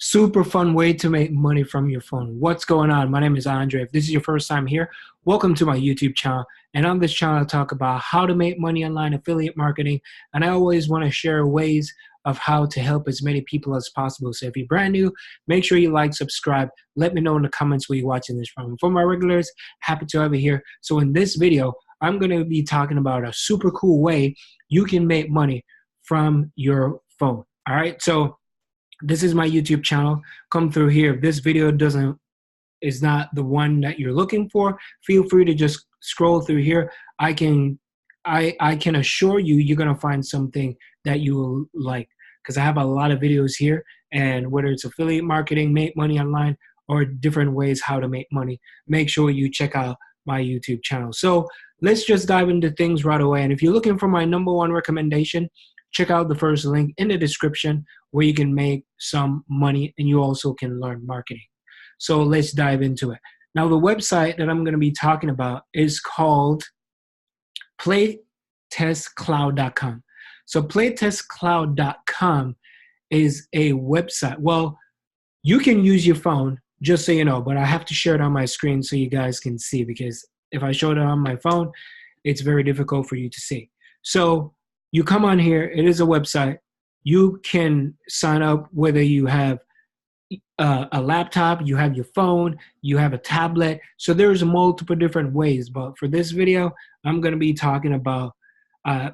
Super fun way to make money from your phone. What's going on? My name is Andre. If this is your first time here, welcome to my YouTube channel. And on this channel, I talk about how to make money online, affiliate marketing, and I always want to share ways of how to help as many people as possible. So if you're brand new, make sure you like, subscribe. Let me know in the comments where you're watching this from. For my regulars, happy to have you here. So in this video, I'm going to be talking about a super cool way you can make money from your phone. All right, so this is my YouTube channel. Come through here. If this video is not the one that you're looking for, feel free to just scroll through here. I can assure you you're gonna find something that you will like, because I have a lot of videos here, and whether it's affiliate marketing, make money online, or different ways how to make money, make sure you check out my YouTube channel. So let's just dive into things right away. And if you're looking for my #1 recommendation, check out the first link in the description where you can make some money and you also can learn marketing. So let's dive into it. Now, the website that I'm going to be talking about is called playtestcloud.com. So playtestcloud.com is a website. Well, you can use your phone, just so you know, but I have to share it on my screen so you guys can see, because if I show it on my phone, it's very difficult for you to see. So you come on here, it is a website. You can sign up whether you have a laptop, you have your phone, you have a tablet. So there's multiple different ways, but for this video, I'm gonna be talking about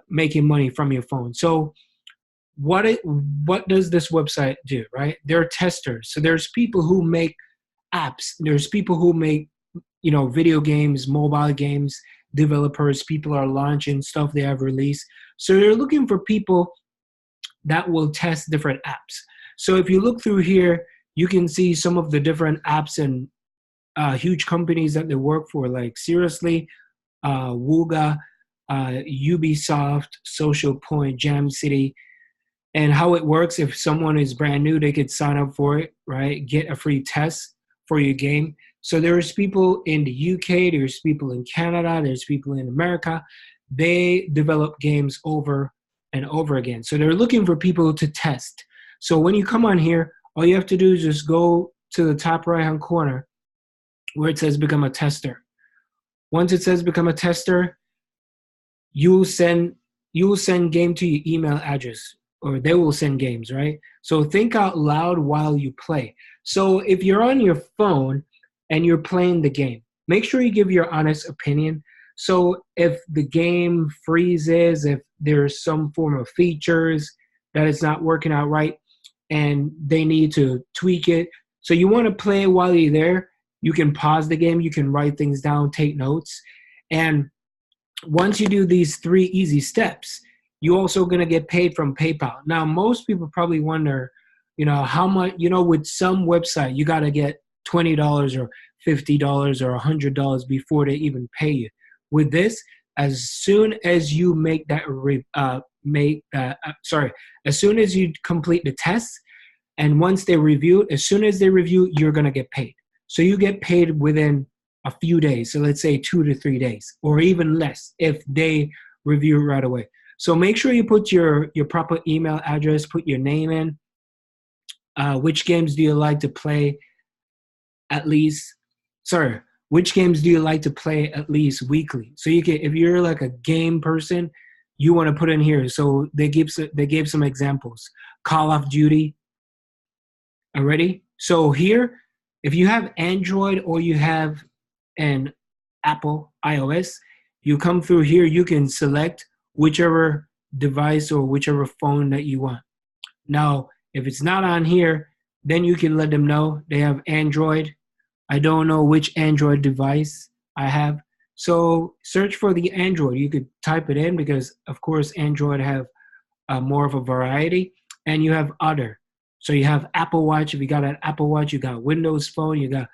making money from your phone. So what does this website do, right? They're testers. So there's people who make apps. There's people who make, video games, mobile games, developers. People are launching stuff they have released. So they're looking for people that will test different apps. So if you look through here, you can see some of the different apps and huge companies that they work for, like seriously, Wooga, Ubisoft, Social Point, Jam City. And how it works: if someone is brand new, they could sign up for it, right? Get a free test for your game. So there's people in the UK, there's people in Canada, there's people in America. They develop games over and over again. So they're looking for people to test. So when you come on here, all you have to do is just go to the top right-hand corner where it says become a tester. Once it says become a tester, you will send game to your email address, or they will send games, right? So think out loud while you play. So if you're on your phone and you're playing the game, make sure you give your honest opinion. So if the game freezes, if there's some form of features that is not working out right and they need to tweak it, so you want to play while you're there, you can pause the game, you can write things down, take notes. And once you do these 3 easy steps, you're also going to get paid from PayPal. Now, most people probably wonder, how much, with some website, you got to get $20 or $50 or $100 before they even pay you. With this, as soon as you as soon as you complete the test, and once they review it, as soon as they review, you're going to get paid. So you get paid within a few days. So let's say 2 to 3 days, or even less if they review it right away. So make sure you put your proper email address, put your name in. Which games do you like to play which games do you like to play at least weekly? So you can, if you're like a game person, you want to put in here. So they gave some examples. Call of Duty. Already? So here, if you have Android or you have an Apple iOS, you come through here, you can select whichever device or whichever phone that you want. Now, if it's not on here, then you can let them know they have Android. I don't know which Android device I have. So search for the Android. You could type it in because, of course, Android have more of a variety. And you have other. So you have Apple Watch. If you got an Apple Watch, you got Windows Phone, you got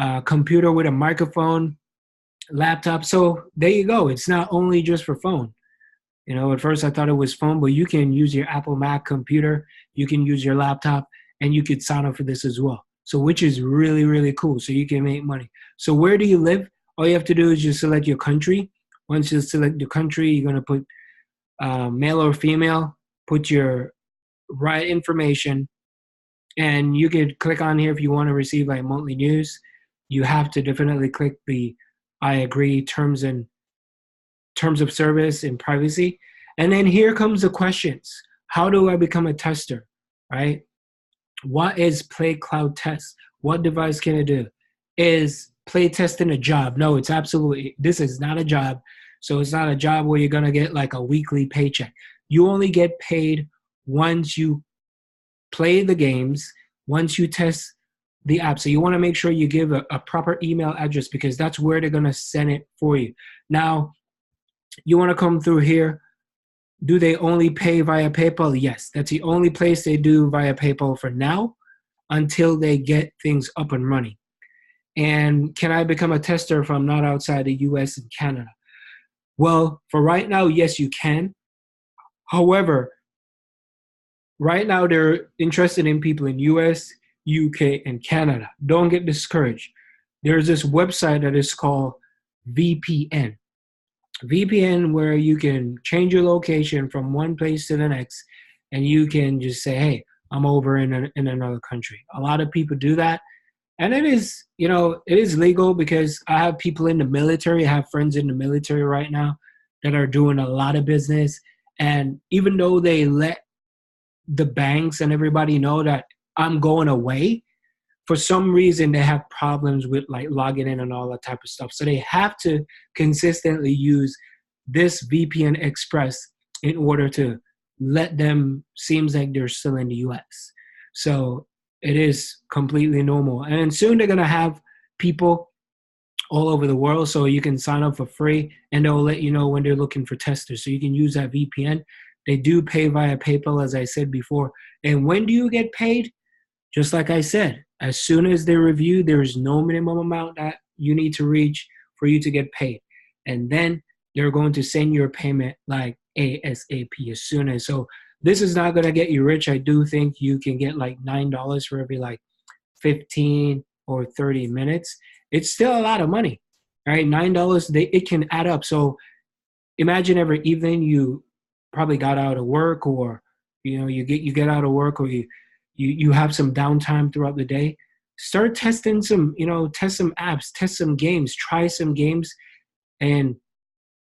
a computer with a microphone, laptop. So there you go. It's not only just for phone. At first I thought it was phone, but you can use your Apple Mac computer, you can use your laptop, and you could sign up for this as well. So which is really, really cool. So you can make money. So where do you live? All you have to do is just select your country. Once you select your country, you're going to put male or female, put your right information, And you could click on here if you want to receive like monthly news. You have to definitely click the I agree terms of service and privacy. And then here comes the questions. How do I become a tester? Right? What is Play Cloud Test? What device can it do? Is play testing a job? No, it's absolutely, this is not a job. So it's not a job where you're going to get like a weekly paycheck. You only get paid once you play the games, once you test the app. So you want to make sure you give a proper email address because that's where they're going to send it for you. Now, you want to come through here. Do they only pay via PayPal? Yes, that's the only place they do via PayPal for now until they get things up and running. And can I become a tester if I'm not outside the US and Canada? Well, for right now, yes, you can. However, right now they're interested in people in US, UK, and Canada. Don't get discouraged. There's this website that is called VPN. VPN where you can change your location from one place to the next and you can just say, hey, I'm over in another country. A lot of people do that. And it is, it is legal because I have people in the military, I have friends in the military right now that are doing a lot of business. And even though they let the banks and everybody know that I'm going away, for some reason they have problems with like logging in and all that type of stuff. So they have to consistently use this VPN Express in order to let them seems like they're still in the US. So it is completely normal. And soon they're going to have people all over the world so you can sign up for free and they'll let you know when they're looking for testers. So you can use that VPN. They do pay via PayPal, as I said before. And when do you get paid? Just like I said, as soon as they review, there is no minimum amount that you need to reach for you to get paid. And then they're going to send your payment like ASAP as soon as. So this is not going to get you rich. I do think you can get like $9 for every like 15 or 30 minutes. It's still a lot of money, right? $9, it can add up. So imagine every evening you probably got out of work or, you get out of work or you have some downtime throughout the day. Start testing some, test some apps, test some games, try some games and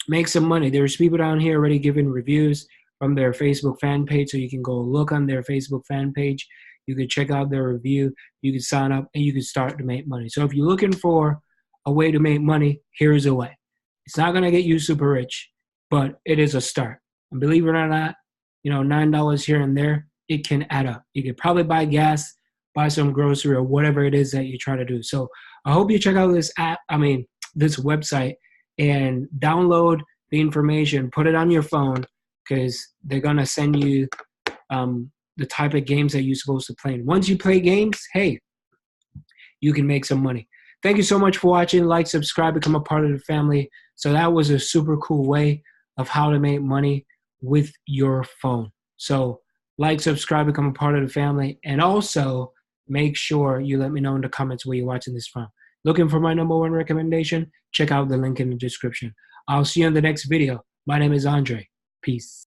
make some money. There's people down here already giving reviews from their Facebook fan page. So you can go look on their Facebook fan page. You can check out their review. You can sign up and you can start to make money. So if you're looking for a way to make money, here's a way. It's not going to get you super rich, but it is a start. And believe it or not, $9 here and there, it can add up. You could probably buy gas, buy some grocery or whatever it is that you try to do. So I hope you check out this this website and download the information, put it on your phone because they're going to send you the type of games that you're supposed to play. And once you play games, hey, you can make some money. Thank you so much for watching. Like, subscribe, become a part of the family. So that was a super cool way of how to make money with your phone. So like, subscribe, become a part of the family. And also make sure you let me know in the comments where you're watching this from. Looking for my #1 recommendation? Check out the link in the description. I'll see you in the next video. My name is Andre. Peace.